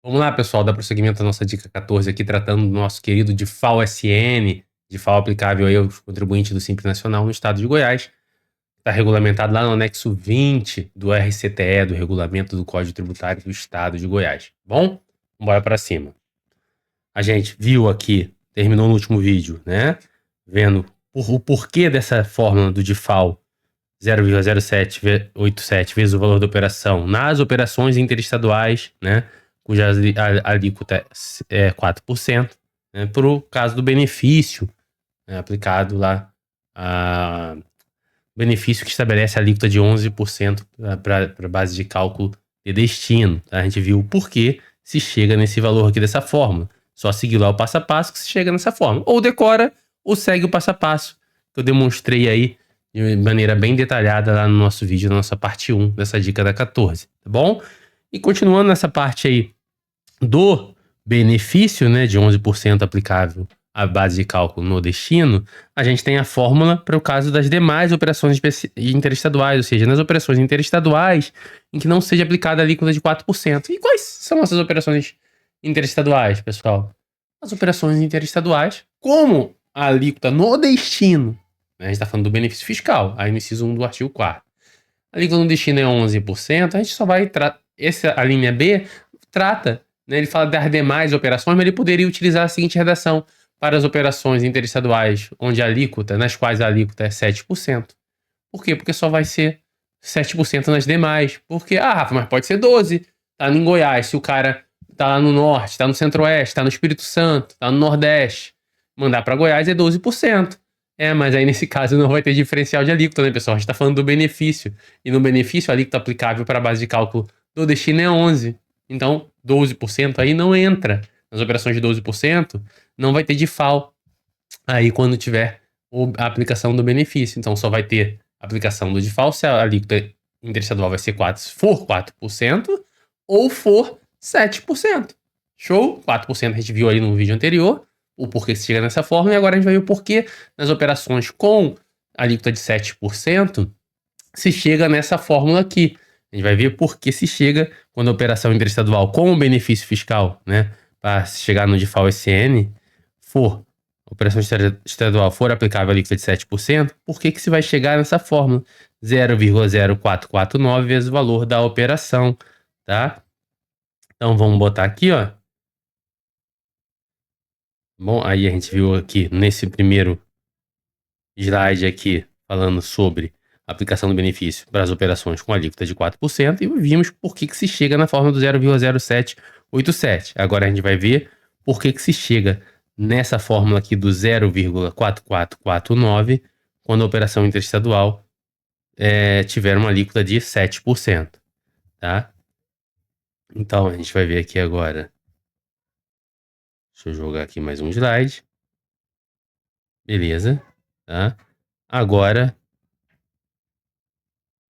Vamos lá, pessoal, dar prosseguimento à nossa dica 14 aqui, tratando do nosso querido DIFAL-SN, DIFAL aplicável aí aos contribuintes do Simples Nacional no estado de Goiás. Está regulamentado lá no anexo 20 do RCTE, do Regulamento do Código Tributário do Estado de Goiás. Bom, bora para cima. A gente viu aqui, terminou no último vídeo, né? Vendo o porquê dessa fórmula do DIFAL 0,0787 vezes o valor da operação nas operações interestaduais, né? Cuja alíquota é 4%, né, para o caso do benefício, né, aplicado lá, benefício que estabelece a alíquota de 11% para a base de cálculo de destino. Tá? A gente viu o porquê se chega nesse valor aqui dessa fórmula. Só seguir lá o passo a passo que se chega nessa fórmula. Ou decora, ou segue o passo a passo, que eu demonstrei aí de maneira bem detalhada lá no nosso vídeo, na nossa parte 1 dessa dica da 14, tá bom? E continuando nessa parte aí do benefício, né, de 11% aplicável à base de cálculo no destino, a gente tem a fórmula para o caso das demais operações interestaduais, ou seja, nas operações interestaduais em que não seja aplicada a alíquota de 4%. E quais são essas operações interestaduais, pessoal? As operações interestaduais, como a alíquota no destino, né, a gente está falando do benefício fiscal, aí no inciso 1 do artigo 4º. A alíquota no destino é 11%, a gente só vai... a linha B trata, né, ele fala das demais operações, mas ele poderia utilizar a seguinte redação: para as operações interestaduais onde a alíquota, nas quais a alíquota é 7%. Por quê? Porque só vai ser 7% nas demais. Porque, Rafa, mas pode ser 12%. Tá em Goiás, se o cara tá lá no norte, tá no centro-oeste, tá no Espírito Santo, tá no nordeste, mandar para Goiás é 12%. Mas aí nesse caso não vai ter diferencial de alíquota, né, pessoal? A gente tá falando do benefício. E no benefício, a alíquota aplicável para a base de cálculo do destino é 11%. Então, 12% aí não entra. Nas operações de 12%, não vai ter DIFAL aí quando tiver a aplicação do benefício. Então, só vai ter aplicação do DIFAL se a alíquota interestadual vai ser 4% ou for 7%. Show? 4% a gente viu ali no vídeo anterior, o porquê se chega nessa forma, e agora a gente vai ver o porquê nas operações com alíquota de 7% se chega nessa fórmula aqui. A gente vai ver por que se chega quando a operação interestadual com o benefício fiscal, né, para chegar no DIFAL-SN, a operação estadual for aplicável a alíquota de 7%, por que se vai chegar nessa fórmula? 0,0449 vezes o valor da operação, tá? Então vamos botar aqui, ó. Bom, aí a gente viu aqui nesse primeiro slide aqui falando sobre a aplicação do benefício para as operações com alíquota de 4% e vimos por que se chega na forma do 0,0787. Agora a gente vai ver por que se chega nessa fórmula aqui do 0,4449 quando a operação interestadual tiver uma alíquota de 7%, tá? Então a gente vai ver aqui agora. Deixa eu jogar aqui mais um slide. Beleza, tá? Agora,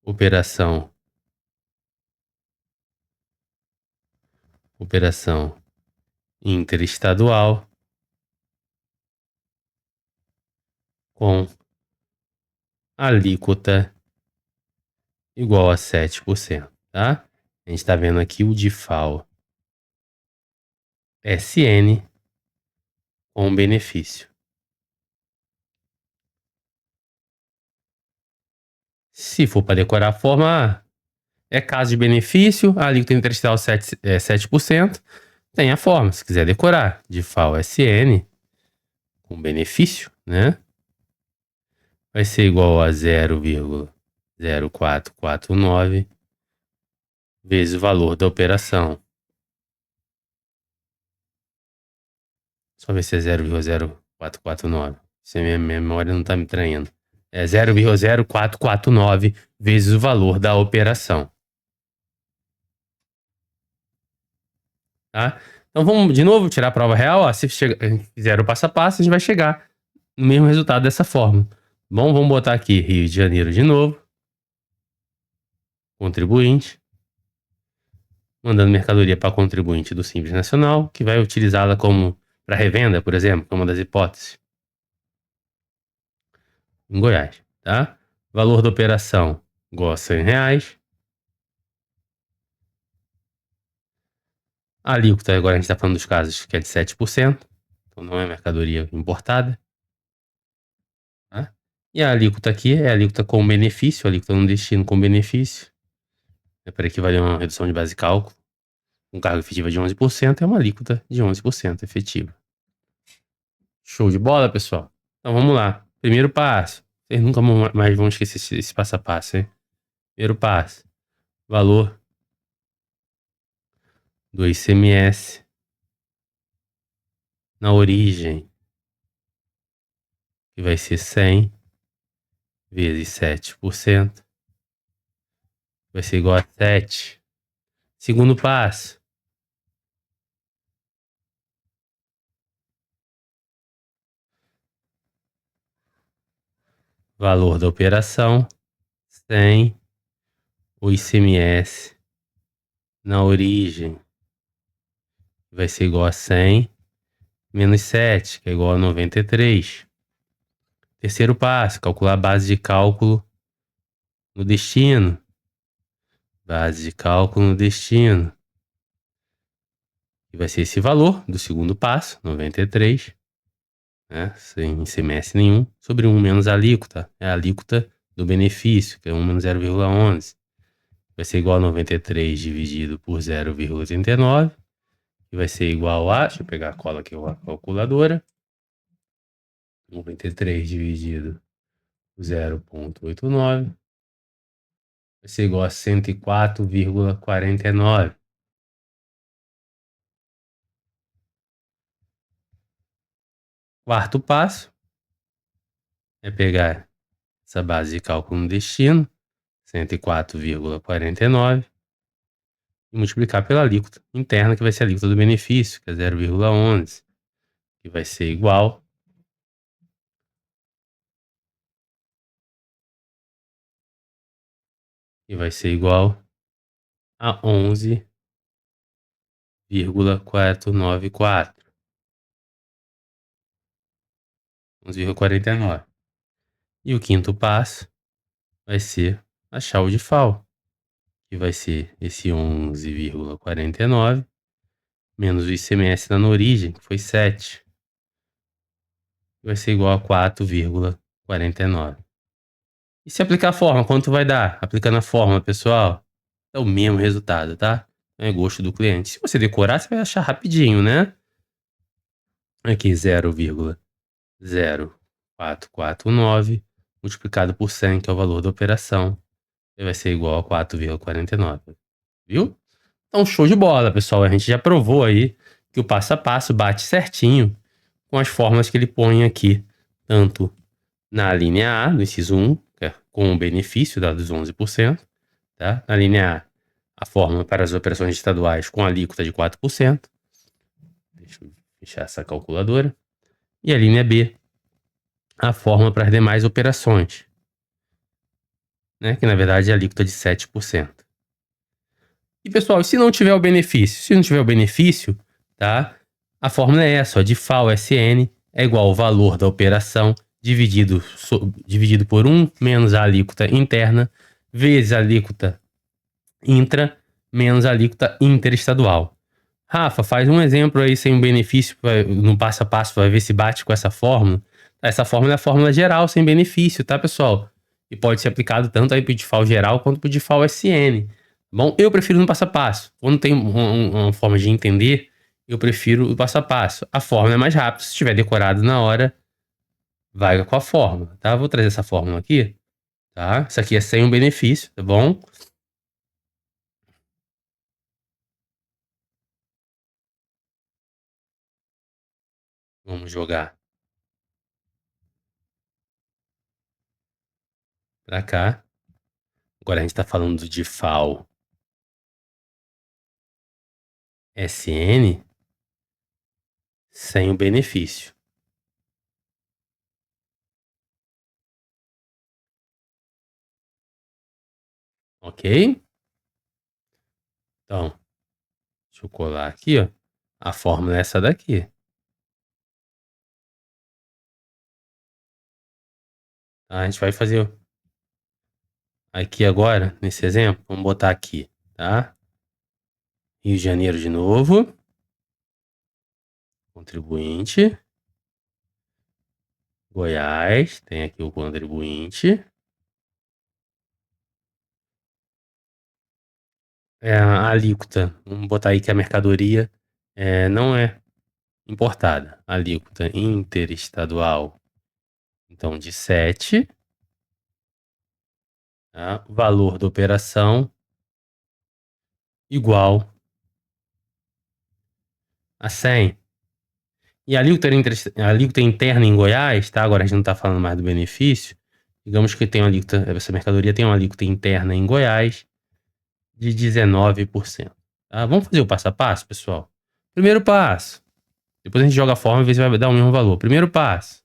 operação interestadual com alíquota igual a 7%, tá? A gente está vendo aqui o DIFAL-SN com benefício. Se for para decorar a forma, é caso de benefício, a alíquota interestadual 7%, tem a forma, se quiser decorar, DIFAL-SN com benefício, né? Vai ser igual a 0,0449 vezes o valor da operação. Só ver se é 0,0449. Se a minha memória não está me traindo. É 0,0449 vezes o valor da operação. Tá? Então vamos de novo tirar a prova real. Ó, se fizer o passo a passo, a gente vai chegar no mesmo resultado dessa forma. Bom, vamos botar aqui Rio de Janeiro de novo. Contribuinte. Mandando mercadoria para contribuinte do Simples Nacional, que vai utilizá-la como para revenda, por exemplo, que é uma das hipóteses. Em Goiás, tá? Valor da operação igual a R$100. A alíquota, agora a gente está falando dos casos que é de 7%, então não é mercadoria importada. Tá? E a alíquota aqui é a alíquota com benefício, a alíquota no destino com benefício. Para equivaler a uma redução de base de cálculo, com carga efetiva de 11%, é uma alíquota de 11% efetiva. Show de bola, pessoal? Então vamos lá. Primeiro passo. Vocês nunca mais vão esquecer esse passo a passo, hein? Primeiro passo. Valor do ICMS na origem, que vai ser 100 vezes 7%, vai ser igual a 7. Segundo passo. Valor da operação, 100, o ICMS na origem, vai ser igual a 100, menos 7, que é igual a 93. Terceiro passo, calcular a base de cálculo no destino. Base de cálculo no destino. Que vai ser esse valor do segundo passo, 93, né, sem ICMS nenhum, sobre 1 menos a alíquota. É a alíquota do benefício, que é 1 menos 0,11. Vai ser igual a 93 dividido por 0,89. Que vai ser igual a... Deixa eu pegar a cola aqui, a calculadora. 93 dividido por 0,89. Vai ser igual a 104,49. Quarto passo é pegar essa base de cálculo no destino, 104,49, e multiplicar pela alíquota interna, que vai ser a alíquota do benefício, que é 0,11, que vai ser igual a 11,494. 11,49. E o quinto passo vai ser achar o DIFAL, que vai ser esse 11,49 menos o ICMS na origem, que foi 7, vai ser igual a 4,49. E se aplicar a fórmula, quanto vai dar? Aplicando a fórmula, pessoal, é o mesmo resultado, tá? É gosto do cliente. Se você decorar, você vai achar rapidinho, né? Aqui, 0,0449 multiplicado por 100, que é o valor da operação, vai ser igual a 4,49. Viu? Então, show de bola, pessoal. A gente já provou aí que o passo a passo bate certinho com as fórmulas que ele põe aqui, tanto na linha A, no inciso 1, que é com o benefício dos 11%, tá? Na linha A fórmula para as operações estaduais com alíquota de 4%. Deixa eu fechar essa calculadora. E a linha B, a fórmula para as demais operações, né? Que na verdade é a alíquota de 7%. E pessoal, se não tiver o benefício? Se não tiver o benefício, tá? A fórmula é essa, ó, de FAO-SN é igual ao valor da operação dividido por 1 menos a alíquota interna vezes a alíquota intra menos a alíquota interestadual. Rafa, faz um exemplo aí sem benefício, no passo a passo, vai ver se bate com essa fórmula. Essa fórmula é a fórmula geral sem benefício, tá, pessoal? E pode ser aplicado tanto aí para o DIFAL geral quanto para o DIFAL-SN. Bom, eu prefiro no passo a passo. Quando tem uma forma de entender, eu prefiro o passo a passo. A fórmula é mais rápida. Se tiver decorado na hora, vai com a fórmula, tá? Vou trazer essa fórmula aqui, tá? Isso aqui é sem um benefício, tá bom? Vamos jogar para cá. Agora a gente está falando de DIFAL-SN sem o benefício. Ok? Então, deixa eu colar aqui, ó. A fórmula é essa daqui. Tá? A gente vai fazer aqui agora, nesse exemplo, vamos botar aqui, tá? Rio de Janeiro de novo. Contribuinte. Goiás, tem aqui o contribuinte. A alíquota, vamos botar aí que a mercadoria não é importada. Alíquota interestadual, então de 7. Tá? Valor da operação igual a 100. E a alíquota interna em Goiás, tá? Agora a gente não está falando mais do benefício. Digamos que tem uma alíquota, essa mercadoria tem uma alíquota interna em Goiás de 19%. Tá? Vamos fazer o passo a passo, pessoal? Primeiro passo. Depois a gente joga a forma e vê se vai dar o mesmo valor. Primeiro passo.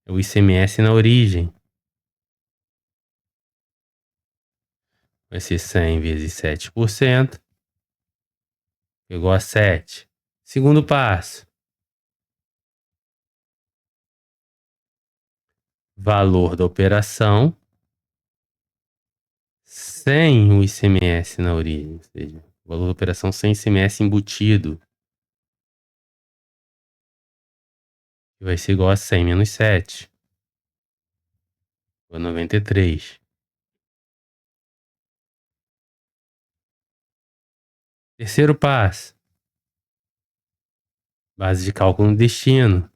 É o ICMS na origem. Vai ser 100 vezes 7%. Igual a 7. Segundo passo. Valor da operação sem o ICMS na origem. Ou seja, valor da operação sem ICMS embutido. Vai ser igual a 100 menos 7. Igual a 93. Terceiro passo. Base de cálculo no destino.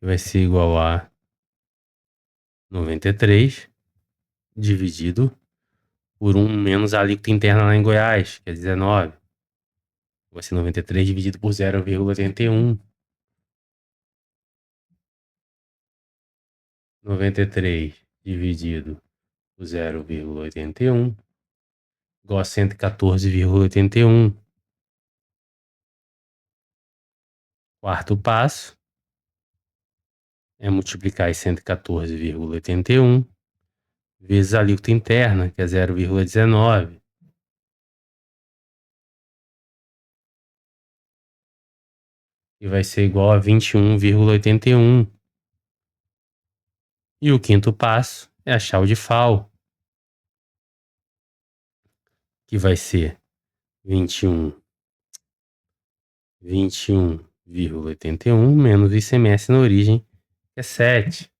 Vai ser igual a 93 dividido por 1 menos a alíquota interna lá em Goiás, que é 19. Vai ser 93 dividido por 0,81. 93 dividido por 0,81 igual a 114,81. Quarto passo é multiplicar 114,81 vezes a alíquota interna, que é 0,19. E vai ser igual a 21,81. E o quinto passo é achar o de FAO, que vai ser 21,81 menos o ICMS na origem, que é 7,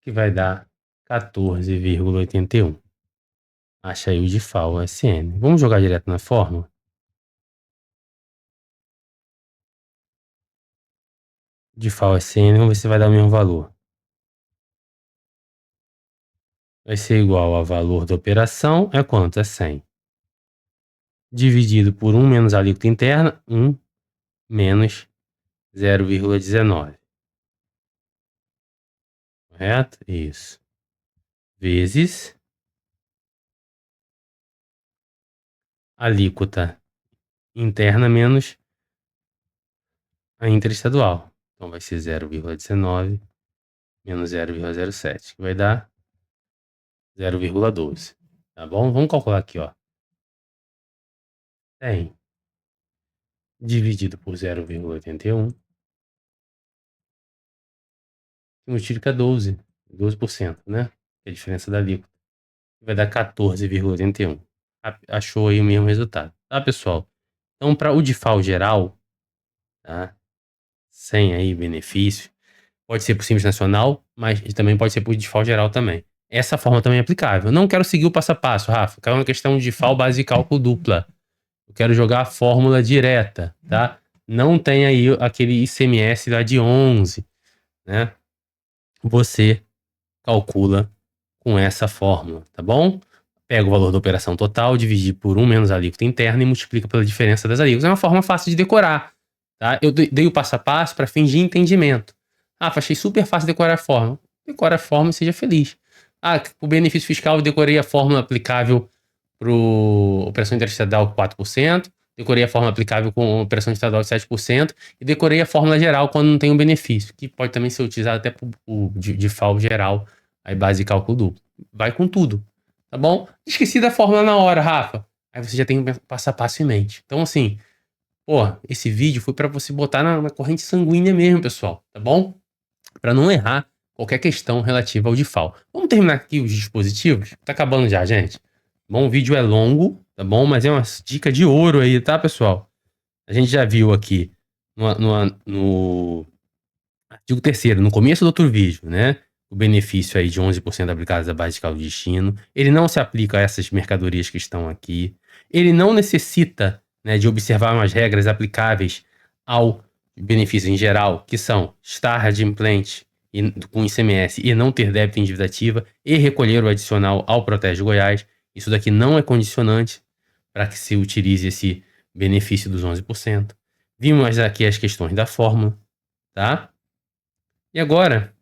que vai dar 14,81. Acha aí o de FAO SN. Vamos jogar direto na fórmula? De FAO SN, vamos ver se vai dar o mesmo valor. Vai ser igual a valor da operação, é quanto? É 100. Dividido por 1 menos a alíquota interna, 1 menos 0,19. Correto? Isso. Vezes alíquota interna menos a interestadual. Então vai ser 0,19 menos 0,07, que vai dar 0,12. Tá bom? Vamos calcular aqui, ó. 100 dividido por 0,81 multiplica 12%, né? Que é a diferença da alíquota. Vai dar 14,81. Achou aí o mesmo resultado, tá, pessoal? Então, para o DIFAL geral, tá? Sem aí benefício, pode ser por Simples Nacional, mas também pode ser por DIFAL geral também. Essa forma também é aplicável. Não quero seguir o passo a passo, Rafa. Caiu uma questão de DIFAL base de cálculo dupla. Eu quero jogar a fórmula direta, tá? Não tem aí aquele ICMS lá de 11, né? Você calcula com essa fórmula, tá bom? Pega o valor da operação total, divide por 1 menos a alíquota interna e multiplica pela diferença das alíquotas. É uma forma fácil de decorar, tá? Eu dei o passo a passo para fins de entendimento. Ah, achei super fácil decorar a fórmula. Decora a fórmula e seja feliz. Ah, o benefício fiscal eu decorei a fórmula aplicável para operação interestadual 4%, decorei a fórmula aplicável com operação estadual de 7% e decorei a fórmula geral quando não tem um benefício, que pode também ser utilizado até de FAO geral, aí base de cálculo duplo. Vai com tudo, tá bom? Esqueci da fórmula na hora, Rafa. Aí você já tem um passo a passo em mente. Então, assim, pô, esse vídeo foi para você botar na corrente sanguínea mesmo, pessoal, tá bom? Para não errar qualquer questão relativa ao DIFAL. Vamos terminar aqui os dispositivos? Tá acabando já, gente. Bom, o vídeo é longo, tá bom? Mas é uma dica de ouro aí, tá, pessoal? A gente já viu aqui no artigo 3º, no começo do outro vídeo, né? O benefício aí de 11% aplicados à base de cálculo de destino. Ele não se aplica a essas mercadorias que estão aqui. Ele não necessita, né, de observar umas regras aplicáveis ao benefício em geral, que são estar adimplente com ICMS e não ter débito em dívida ativa e recolher o adicional ao Protege Goiás. Isso daqui não é condicionante para que se utilize esse benefício dos 11%. Vimos aqui as questões da fórmula, tá? E agora,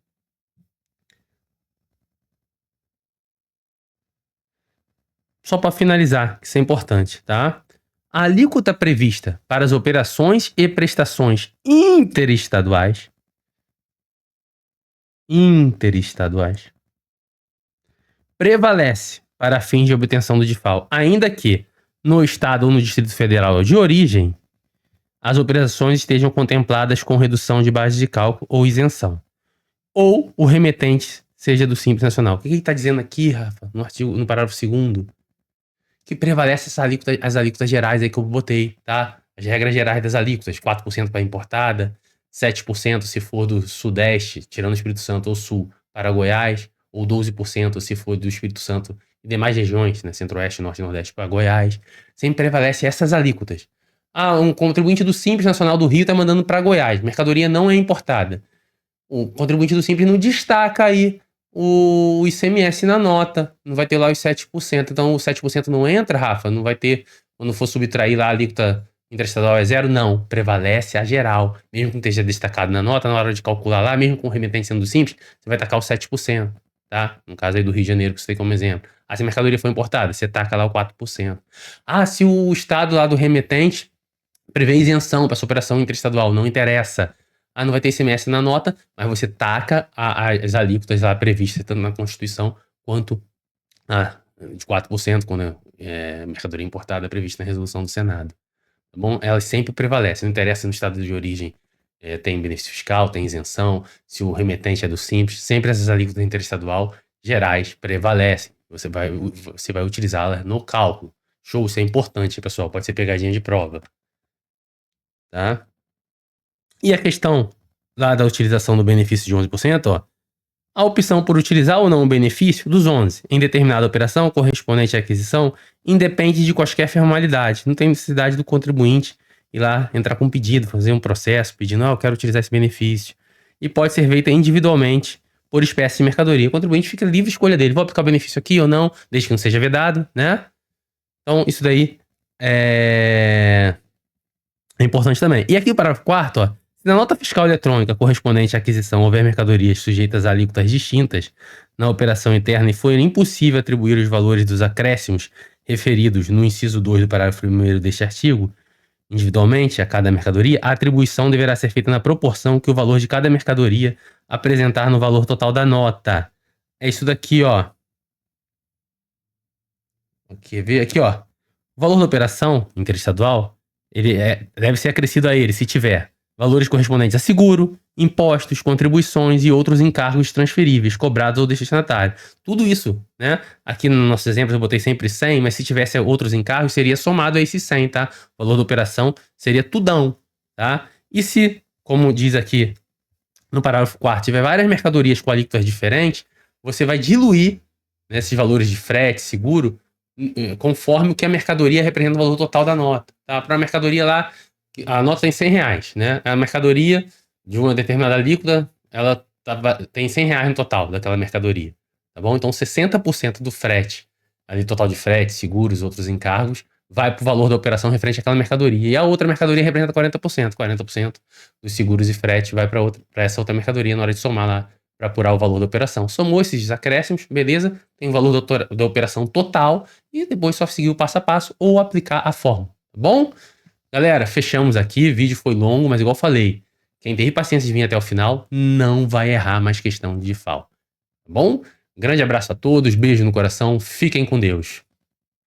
só para finalizar, que isso é importante, tá? A alíquota prevista para as operações e prestações interestaduais prevalece para fins de obtenção do DIFAL, ainda que no Estado ou no Distrito Federal de origem, as operações estejam contempladas com redução de base de cálculo ou isenção, ou o remetente seja do Simples Nacional. O que ele está dizendo aqui, Rafa, no parágrafo 2º? Que prevalece as alíquotas gerais aí que eu botei, tá? As regras gerais das alíquotas, 4% para importada, 7% se for do Sudeste, tirando o Espírito Santo ou Sul, para Goiás, ou 12% se for do Espírito Santo e demais regiões, né, Centro-Oeste, Norte e Nordeste, para Goiás. Sempre prevalece essas alíquotas. Ah, um contribuinte do Simples Nacional do Rio está mandando para Goiás, mercadoria não é importada. O contribuinte do Simples não destaca aí o ICMS na nota, não vai ter lá os 7%. Então, o 7% não entra, Rafa? Não vai ter, quando for subtrair lá a alíquota interestadual é zero? Não, prevalece a geral. Mesmo que não esteja destacado na nota, na hora de calcular lá, mesmo com o remetente sendo simples, você vai tacar o 7%, tá? No caso aí do Rio de Janeiro, que você tem como exemplo. Ah, se a mercadoria foi importada, você taca lá o 4%. Ah, se o estado lá do remetente prevê isenção para essa operação interestadual, não interessa. Ah, não vai ter ICMS na nota, mas você taca as alíquotas lá previstas, tanto na Constituição quanto de 4%, quando é mercadoria importada prevista na resolução do Senado. Tá bom? Elas sempre prevalecem, não interessa no estado de origem, tem benefício fiscal, tem isenção, se o remetente é do Simples, sempre essas alíquotas interestadual gerais prevalecem. Você vai utilizá-las no cálculo. Show, isso é importante, pessoal, pode ser pegadinha de prova. Tá? E a questão lá da utilização do benefício de 11%, ó, a opção por utilizar ou não o benefício dos 11 em determinada operação correspondente à aquisição independe de quaisquer formalidade. Não tem necessidade do contribuinte ir lá, entrar com um pedido, fazer um processo pedindo, eu quero utilizar esse benefício. E pode ser feita individualmente por espécie de mercadoria. O contribuinte fica livre de escolha dele. Vou aplicar o benefício aqui ou não, desde que não seja vedado, né? Então, isso daí é importante também. E aqui o parágrafo 4º, ó, se na nota fiscal eletrônica correspondente à aquisição houver mercadorias sujeitas a alíquotas distintas na operação interna e for impossível atribuir os valores dos acréscimos referidos no inciso 2 do parágrafo 1º deste artigo, individualmente a cada mercadoria, a atribuição deverá ser feita na proporção que o valor de cada mercadoria apresentar no valor total da nota. É isso daqui, ó. Quer ver? Aqui, ó. O valor da operação interestadual, ele deve ser acrescido a ele, se tiver valores correspondentes a seguro, impostos, contribuições e outros encargos transferíveis, cobrados ao destinatário. Tudo isso, né? Aqui no nosso exemplo eu botei sempre 100, mas se tivesse outros encargos, seria somado a esse 100, tá? O valor da operação seria tudão, tá? E se, como diz aqui no parágrafo 4º, tiver várias mercadorias com alíquotas diferentes, você vai diluir, né, esses valores de frete, seguro, conforme o que a mercadoria representa o valor total da nota, tá? Para a mercadoria lá, a nota tem R$100, né? A mercadoria de uma determinada alíquota, ela tem R$100 no total daquela mercadoria, tá bom? Então 60% do frete, ali total de frete, seguros, outros encargos, vai para o valor da operação referente àquela mercadoria. E a outra mercadoria representa 40%. 40% dos seguros e frete vai para essa outra mercadoria na hora de somar lá para apurar o valor da operação. Somou esses acréscimos, beleza? Tem o valor da operação total e depois só seguir o passo a passo ou aplicar a fórmula, tá bom? Galera, fechamos aqui. O vídeo foi longo, mas igual falei, quem teve paciência de vir até o final não vai errar mais questão de DIFAL, tá bom? Grande abraço a todos, beijo no coração, fiquem com Deus.